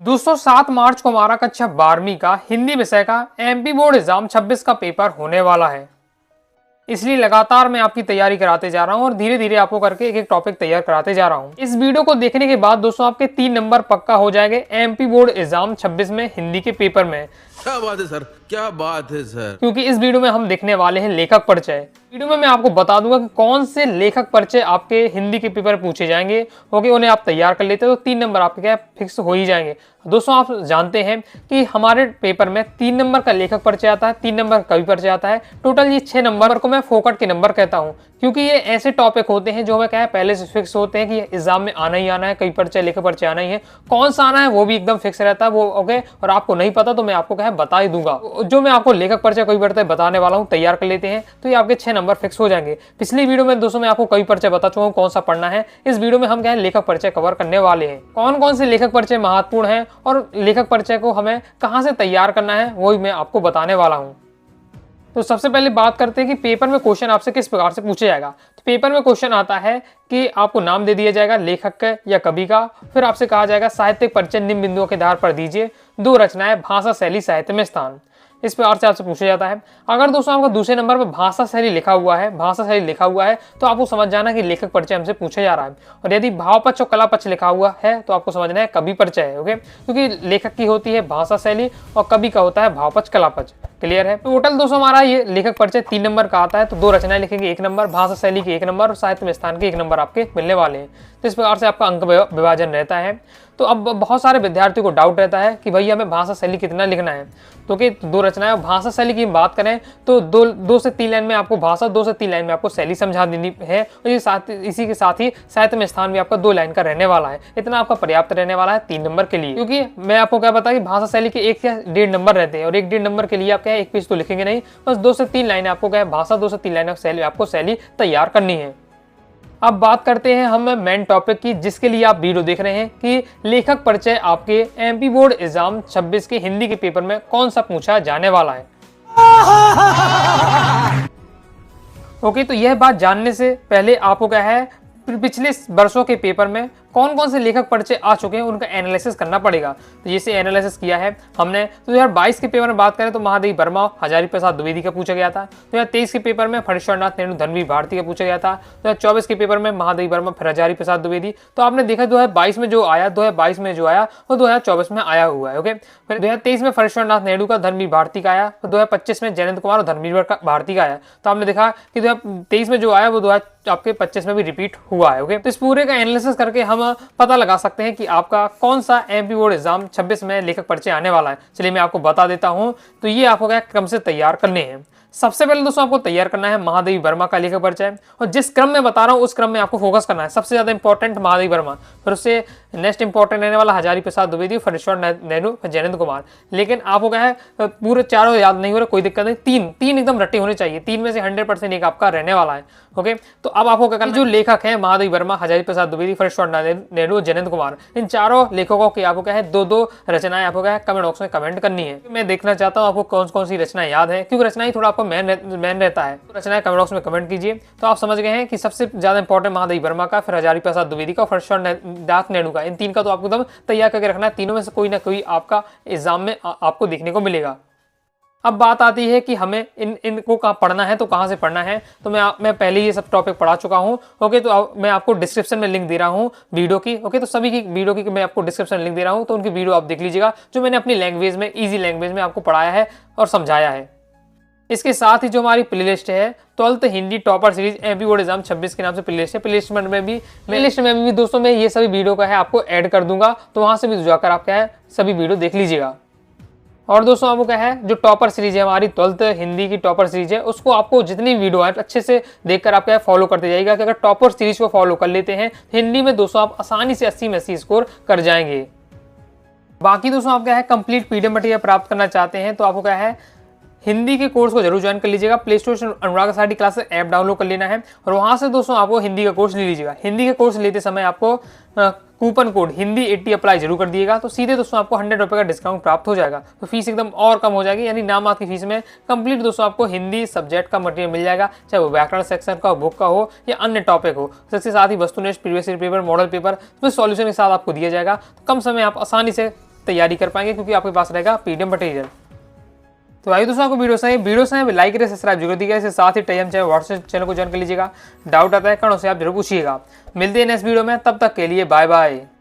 दोस्तों 7 मार्च को हमारा कक्षा 12वीं का हिंदी विषय का एमपी बोर्ड एग्जाम 26 का पेपर होने वाला है। इसलिए लगातार मैं आपकी तैयारी कराते जा रहा हूं और धीरे धीरे आपको करके एक एक टॉपिक तैयार कराते जा रहा हूं। इस वीडियो को देखने के बाद दोस्तों आपके 3 नंबर पक्का हो जाएंगे एमपी बोर्ड एग्जाम 26 में हिंदी के पेपर में। क्या बात है सर, क्या बात है सर। क्योंकि इस वीडियो में हम देखने वाले हैं लेखक परिचय। वीडियो में मैं आपको बता दूंगा कि कौन से लेखक परिचय आपके हिंदी के पेपर पूछे जाएंगे। ओके, उन्हें आप तैयार कर लेते हो तो 3 नंबर आपके क्या फिक्स हो ही जाएंगे। दोस्तों आप जानते हैं कि हमारे पेपर में 3 नंबर का लेखक परिचय आता है, 3 नंबर का कवि परिचय आता है। टोटल ये 6 नंबर को मैं फोकट के नंबर कहता हूँ, क्योंकि ये ऐसे टॉपिक होते हैं जो हमें क्या है पहले से फिक्स होते हैं कि एग्जाम में आना ही आना है, कई परिचय लेखक परिचय आना ही है। कौन सा आना है वो भी एकदम फिक्स रहता है वो। ओके, और आपको नहीं पता तो मैं आपको क्या है बता ही दूंगा। जो मैं आपको लेखक परिचय कवि परिचय बताने वाला हूँ, तैयार कर लेते हैं तो ये आपके 6 नंबर फिक्स हो जाएंगे। पिछली वीडियो में दोस्तों मैं आपको कवि परिचय बता चुका हूँ कौन सा पढ़ना है। इस वीडियो में हम क्या है लेखक परिचय कवर करने वाले हैं। कौन कौन से लेखक परिचय महत्वपूर्ण है और लेखक परिचय को हमें कहां से तैयार करना है वो मैं आपको बताने वाला हूं। तो सबसे पहले बात करते हैं कि पेपर में क्वेश्चन आपसे किस प्रकार से पूछे जाएगा। तो पेपर में क्वेश्चन आता है कि आपको नाम दे दिया जाएगा लेखक का या कवि का, फिर आपसे कहा जाएगा साहित्यिक परिचय निम्न बिंदुओं के आधार पर दीजिए, 2 रचनाएं, भाषा शैली, साहित्य में स्थान। इस प्रकार से आपसे पूछा जाता है। अगर दोस्तों आपका दूसरे नंबर पर भाषा शैली लिखा हुआ है, तो आपको समझ जाना कि लेखक परिचय हमसे पूछा जा रहा है। और यदि भाव पक्ष और कला पक्ष लिखा हुआ है तो आपको समझना है कवि परिचय है। ओके, क्योंकि लेखक की होती है भाषा शैली और कवि का होता है भाव पक्ष कला पक्ष। क्लियर है। टोटल दोस्तों हमारा ये लेखक परिचय 3 नंबर का आता है, तो 2 रचनाएं लिखेंगे 1 नंबर, भाषा शैली के 1 नंबर और साहित्य में स्थान के 1 नंबर आपके मिलने वाले हैं। तो इस प्रकार से आपका अंक विभाजन रहता है। तो अब बहुत सारे विद्यार्थियों को डाउट रहता है कि भैया हमें भाषा शैली कितना लिखना है। तो कि 2 रचनाएं, भाषा शैली की बात करें तो 2 से 3 लाइन में आपको भाषा, 2 से 3 लाइन में आपको शैली समझा देनी है। और इसी के साथ ही साहित्य में स्थान भी आपका 2 लाइन का रहने वाला है। इतना आपका पर्याप्त रहने वाला है 3 नंबर के लिए। क्योंकि मैं आपको क्या बता कि भाषा शैली के 1 या 1.5 नंबर रहते हैं और 1.5 नंबर के लिए आप क्या 1 पेज तो लिखेंगे नहीं, बस 2 से 3 लाइन आपको क्या भाषा, 2 से 3 लाइन आपको शैली तैयार करनी है। अब बात करते हैं हम मेन टॉपिक की, जिसके लिए आप वीडियो देख रहे हैं कि लेखक परिचय आपके एमपी बोर्ड एग्जाम 26 के हिंदी के पेपर में कौन सा पूछा जाने वाला है। ओके, तो यह बात जानने से पहले आपको क्या है पिछले वर्षों के पेपर में कौन कौन से लेखक परिचय आ चुके हैं उनका एनालिसिस करना पड़ेगा। तो जैसे एनालिसिस किया है हमने, तो 2022 के पेपर में बात करें तो महादेवी वर्मा, हजारी प्रसाद द्विवेदी का पूछा गया था। 2023 के पेपर में फणीश्वरनाथ नेहरू, धर्मवीर भारती का पूछा गया था। 2024 के पेपर में महादेवी वर्मा, फिर हजारी प्रसाद द्विवेदी। तो आपने देखा 2022 में जो आया, 2022 में जो आया वो 2024 में आया हुआ है। ओके, फिर 2023 में फणीश्वरनाथ नेहरू का, धर्मवीर भारती का आया। 2025 में जयंत कुमार और धर्मवीर भारती का आया। तो आपने देखा कि 2023 में जो आया वो आपके 25 में भी रिपीट हुआ है। ओके, तो इस पूरे का एनालिसिस करके हम पता लगा सकते हैं कि आपका कौन सा एमपी बोर्ड एग्जाम 26 में लेखक परिचय आने वाला है। चलिए मैं आपको बता देता हूं। तो ये आपको क्या क्रम से तैयार करने हैं। सबसे पहले दोस्तों आपको तैयार करना है महादेवी वर्मा का लेखक परिचय, और जिस क्रम में बता रहा हूं उस क्रम में आपको फोकस करना है। सबसे ज्यादा इंपॉर्टेंट महादेवी वर्मा, फिर उससे नेक्स्ट इंपॉर्टेंट रहने वाला हजारी प्रसाद द्विवेदी, फणीश्वरनाथ नेहरू, जयंत कुमार। लेकिन आपको क्या है पूरे चारों याद नहीं हो रहा, कोई दिक्कत नहीं, 3 एकदम रट्टे होने चाहिए। 3 में से 100% एक आपका रहने वाला है। ओके, तो अब आपको क्या करना, जो लेखक है महादेवी वर्मा, हजारी प्रसाद द्विवेदी, फणीश्वरनाथ नेहरू, जयंत कुमार, इन चारों लेखकों की आपको क्या है 2-2 रचनाएं आपको क्या है कमेंट बॉक्स में कमेंट करनी है। मैं देखना चाहता हूँ आपको कौन कौन सी रचनाएं याद है, क्योंकि रचनाएं थोड़ा आपको मैन रहता है। तो रचनाएं कमेंट बॉक्स में कमेंट कीजिए। तो आप समझ गए हैं कि सबसे ज्यादा इंपॉर्टेंट महादेवी वर्मा का, फिर हजारी प्रसाद द्विवेदी का, फणीश्वरनाथ नेहरू का। इन 3 का तो आपको एकदम तैयार करके रखना है। तीनों में से कोई ना कोई आपका एग्जाम में आपको देखने को मिलेगा। अब बात आती है कि हमें इनको कहाँ पढ़ना है, तो कहाँ से पढ़ना है। तो मैं पहले ये सब टॉपिक पढ़ा चुका हूँ। ओके, तो मैं आपको डिस्क्रिप्शन में लिंक दे रहा हूँ वीडियो की। ओके, तो सभी की वीडियो की मैं आपको डिस्क्रिप्शन लिंक दे रहा हूँ, तो उनकी वीडियो आप देख लीजिएगा, जो मैंने अपनी लैंग्वेज में, ईजी लैंग्वेज में आपको पढ़ाया है और समझाया है। इसके साथ ही जो हमारी प्लेलिस्ट है 12th Hindi topper series MP board exam 26 के नाम से प्लेलिस्ट है। प्लेलिस्ट में भी दोस्तों मैं ये सभी वीडियो का है आपको ऐड कर दूंगा, तो वहां से भी जाकर आप क्या है सभी वीडियो देख लीजिएगा। और दोस्तों आपको क्या है जो टॉपर सीरीज है हमारी 12th हिंदी की टॉपर सीरीज है, उसको आपको जितनी वीडियो है अच्छे से देखकर आप क्या फॉलो करते जाइएगा। कि अगर टॉपर सीरीज को फॉलो कर लेते हैं हिंदी में दोस्तों आप आसानी से 80 में 80 स्कोर कर जाएंगे। बाकी दोस्तों आप क्या है कंप्लीट पीडीएफ मटेरियल प्राप्त करना चाहते हैं तो आपको क्या है हिंदी के कोर्स को जरूर ज्वाइन कर लीजिएगा। प्ले स्टोर से अनुराग साडी क्लासेस ऐप डाउनलोड कर लेना है और वहां से दोस्तों आपको हिंदी का कोर्स ले लीजिएगा। हिंदी के कोर्स लेते समय आपको कूपन कोड हिंदी 80 अप्लाई जरूर कर दिएगा, तो सीधे दोस्तों आपको 100 रुपये का डिस्काउंट प्राप्त हो जाएगा। तो फीस एकदम और कम हो जाएगी, यानी नाम की फीस में कंप्लीट दोस्तों आपको हिंदी सब्जेक्ट का मटेरियल मिल जाएगा, चाहे वो व्याकरण सेक्शन का बुक का हो या अन्य टॉपिक हो। इसके साथ ही वस्तुनिष्ठ, previous year paper, model paper तो सॉल्यूशन के साथ आपको दिया जाएगा। तो कम समय आप आसानी से तैयारी कर पाएंगे, क्योंकि आपके पास रहेगा पीडीएफ मटेरियल। तो आइए दोस्तों, आपको वीडियो से लाइक करें, सब्सक्राइब जरूर कीजिएगा। इसके साथ ही टेलीग्राम चैनल, व्हाट्सएप चैनल को ज्वाइन कर लीजिएगा। डाउट आता है कमेंट से आप जरूर पूछिएगा। मिलते हैं नेक्स्ट वीडियो में, तब तक के लिए बाय बाय।